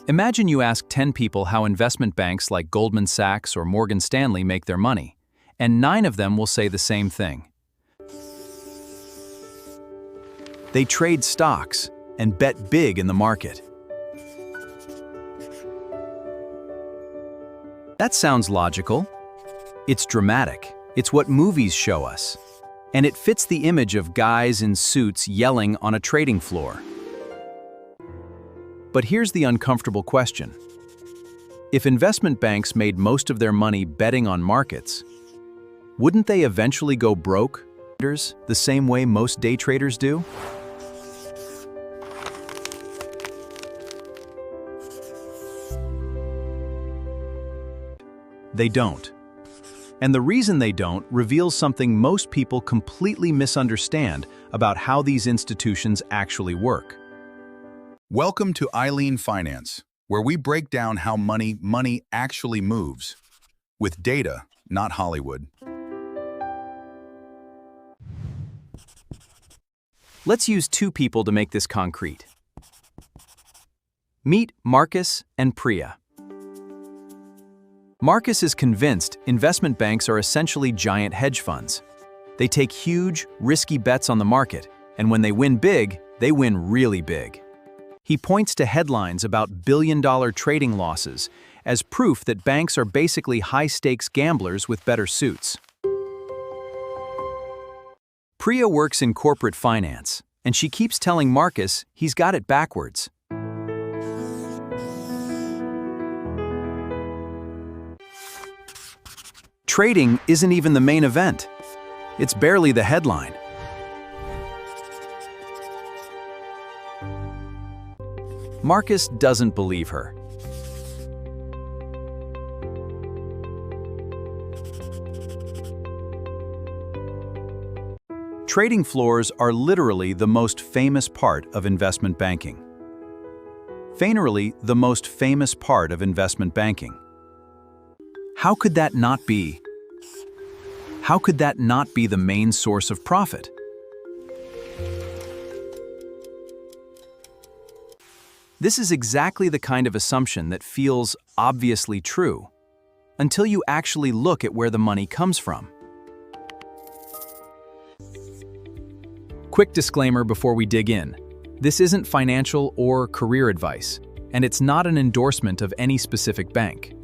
Imagine you ask 10 people how investment banks like Goldman Sachs or Morgan Stanley make their money, and 9 of them will say the same thing. They trade stocks and bet big in the market. That sounds logical. It's dramatic. It's what movies show us. And it fits the image of guys in suits yelling on a trading floor. But here's the uncomfortable question. If investment banks made most of their money betting on markets, wouldn't they eventually go broke, the same way most day traders do? They don't. And the reason they don't reveals something most people completely misunderstand about how these institutions actually work. Welcome to Eileen Finance, where we break down how money actually moves, with data, not Hollywood. Let's use 2 people to make this concrete. Meet Marcus and Priya. Marcus is convinced investment banks are essentially giant hedge funds. They take huge, risky bets on the market, and when they win big, they win really big. He points to headlines about billion-dollar trading losses as proof that banks are basically high-stakes gamblers with better suits. Priya works in corporate finance, and she keeps telling Marcus he's got it backwards. Trading isn't even the main event. It's barely the headline. Marcus doesn't believe her. Trading floors are literally the most famous part of investment banking. Fanerally, the most famous part of investment banking. How could that not be? How could that not be the main source of profit? This is exactly the kind of assumption that feels obviously true, until you actually look at where the money comes from. Quick disclaimer before we dig in. This isn't financial or career advice, and it's not an endorsement of any specific bank.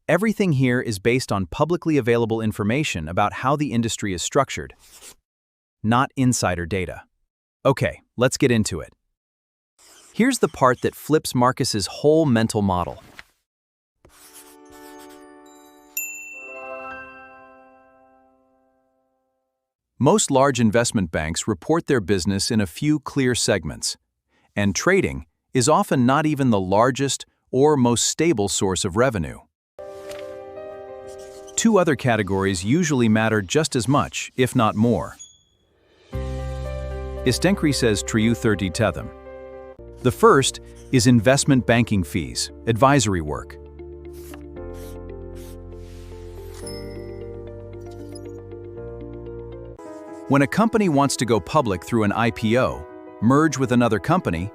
Everything here is based on publicly available information about how the industry is structured, not insider data. Okay, let's get into it. Here's the part that flips Marcus's whole mental model. Most large investment banks report their business in a few clear segments, and trading is often not even the largest or most stable source of revenue. 2 other categories usually matter just as much, if not more. Istenkri says Triu 30 Tetham. The first is investment banking fees, advisory work. When a company wants to go public through an IPO, merge with another company,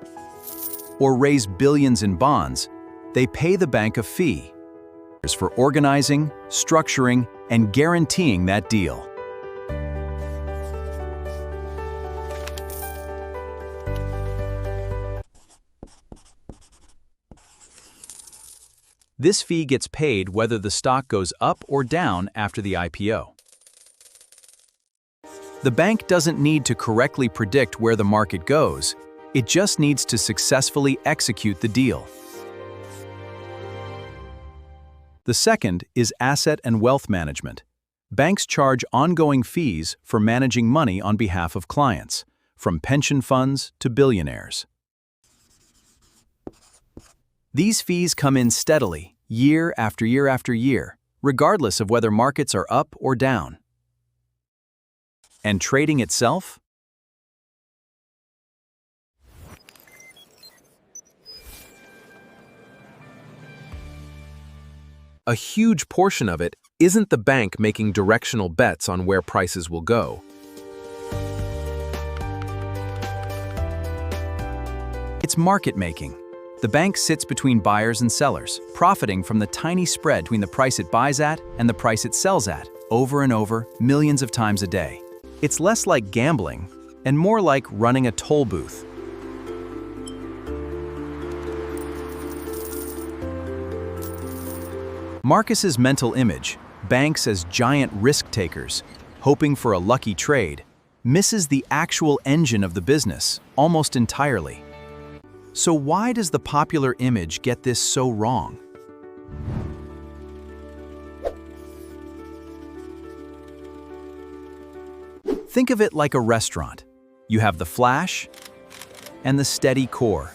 or raise billions in bonds, they pay the bank a fee for organizing, structuring, and guaranteeing that deal. This fee gets paid whether the stock goes up or down after the IPO. The bank doesn't need to correctly predict where the market goes, it just needs to successfully execute the deal. The second is asset and wealth management. Banks charge ongoing fees for managing money on behalf of clients, from pension funds to billionaires. These fees come in steadily, year after year after year, regardless of whether markets are up or down. And trading itself? A huge portion of it isn't the bank making directional bets on where prices will go. It's market making. The bank sits between buyers and sellers, profiting from the tiny spread between the price it buys at and the price it sells at, over and over, millions of times a day. It's less like gambling and more like running a toll booth. Marcus's mental image, banks as giant risk takers, hoping for a lucky trade, misses the actual engine of the business almost entirely. So why does the popular image get this so wrong? Think of it like a restaurant. You have the flash and the steady core.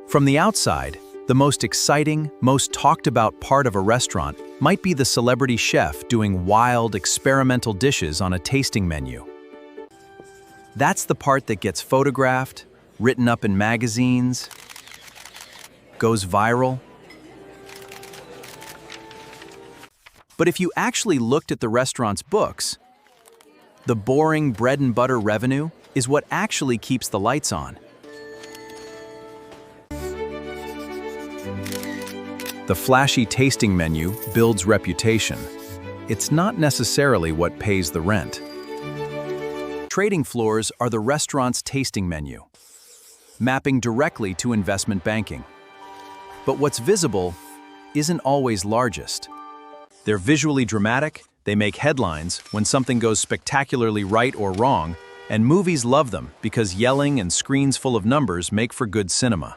From the outside, the most exciting, most talked about part of a restaurant might be the celebrity chef doing wild, experimental dishes on a tasting menu. That's the part that gets photographed, written up in magazines, goes viral. But if you actually looked at the restaurant's books, the boring bread and butter revenue is what actually keeps the lights on. The flashy tasting menu builds reputation. It's not necessarily what pays the rent. Trading floors are the restaurant's tasting menu, mapping directly to investment banking. But what's visible isn't always largest. They're visually dramatic, they make headlines when something goes spectacularly right or wrong, and movies love them because yelling and screens full of numbers make for good cinema.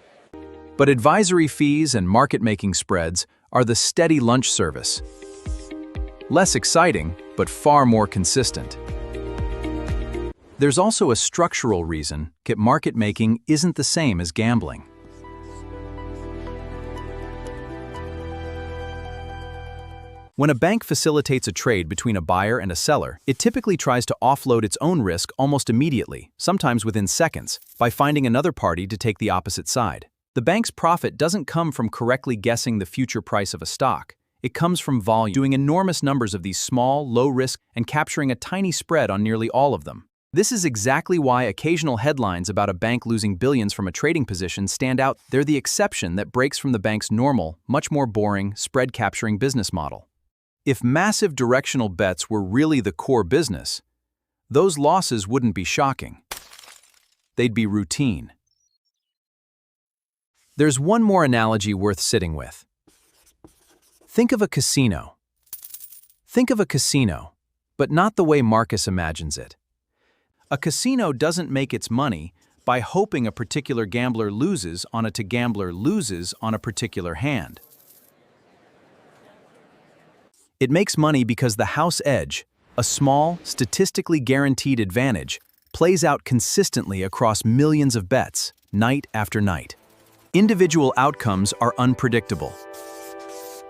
But advisory fees and market-making spreads are the steady lunch service. Less exciting, but far more consistent. There's also a structural reason that market making isn't the same as gambling. When a bank facilitates a trade between a buyer and a seller, it typically tries to offload its own risk almost immediately, sometimes within seconds, by finding another party to take the opposite side. The bank's profit doesn't come from correctly guessing the future price of a stock. It comes from volume, doing enormous numbers of these small, low-risk, and capturing a tiny spread on nearly all of them. This is exactly why occasional headlines about a bank losing billions from a trading position stand out. They're the exception that breaks from the bank's normal, much more boring, spread-capturing business model. If massive directional bets were really the core business, those losses wouldn't be shocking. They'd be routine. There's one more analogy worth sitting with. Think of a casino. Think of a casino, but not the way Marcus imagines it. A casino doesn't make its money by hoping a particular gambler loses on a gambler loses on a particular hand. It makes money because the house edge, a small, statistically guaranteed advantage, plays out consistently across millions of bets, night after night. Individual outcomes are unpredictable.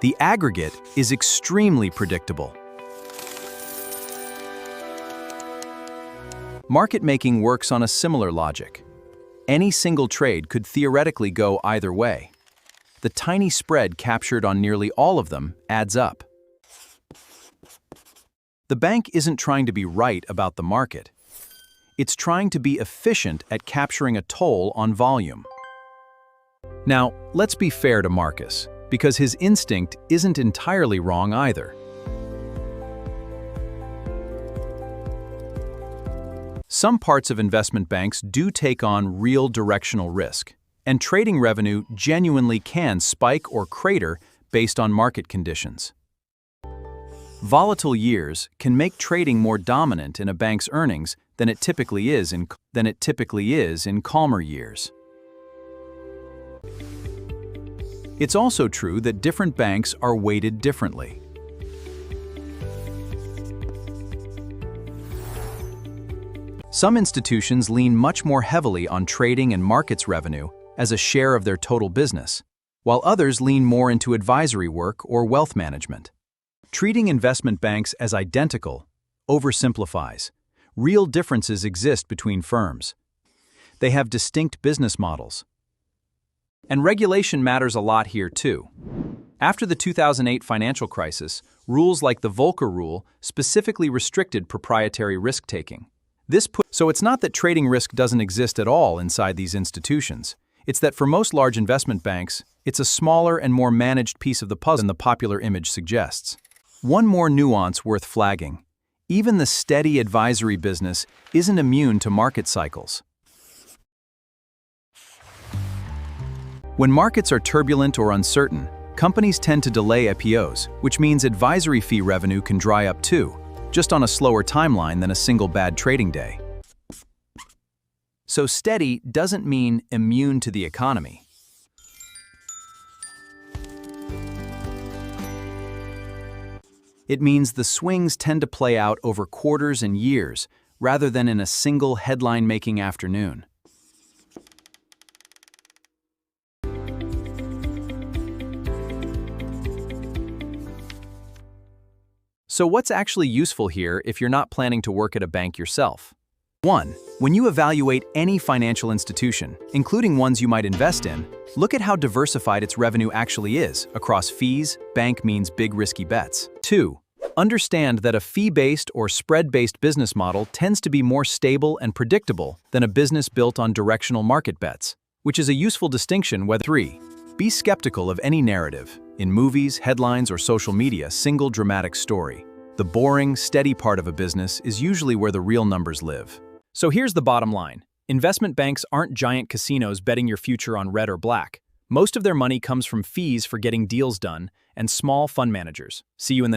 The aggregate is extremely predictable. Market making works on a similar logic. Any single trade could theoretically go either way. The tiny spread captured on nearly all of them adds up. The bank isn't trying to be right about the market. It's trying to be efficient at capturing a toll on volume. Now, let's be fair to Marcus, because his instinct isn't entirely wrong either. Some parts of investment banks do take on real directional risk, and trading revenue genuinely can spike or crater based on market conditions. Volatile years can make trading more dominant in a bank's earnings than it typically is in calmer years. It's also true that different banks are weighted differently. Some institutions lean much more heavily on trading and markets revenue as a share of their total business, while others lean more into advisory work or wealth management. Treating investment banks as identical oversimplifies. Real differences exist between firms. They have distinct business models. And regulation matters a lot here too. After the 2008 financial crisis, rules like the Volcker Rule specifically restricted proprietary risk-taking. So it's not that trading risk doesn't exist at all inside these institutions. It's that for most large investment banks, it's a smaller and more managed piece of the puzzle than the popular image suggests. One more nuance worth flagging. Even the steady advisory business isn't immune to market cycles. When markets are turbulent or uncertain, companies tend to delay IPOs, which means advisory fee revenue can dry up too, just on a slower timeline than a single bad trading day. So steady doesn't mean immune to the economy. It means the swings tend to play out over quarters and years, rather than in a single headline-making afternoon. So what's actually useful here if you're not planning to work at a bank yourself? 1. When you evaluate any financial institution, including ones you might invest in, look at how diversified its revenue actually is across fees. Bank means big risky bets. 2. Understand that a fee-based or spread-based business model tends to be more stable and predictable than a business built on directional market bets, which is a useful distinction whether. 3. Be skeptical of any narrative. In movies, headlines, or social media, single dramatic story. The boring, steady part of a business is usually where the real numbers live. So here's the bottom line. Investment banks aren't giant casinos betting your future on red or black. Most of their money comes from fees for getting deals done and small fund managers. See you in the next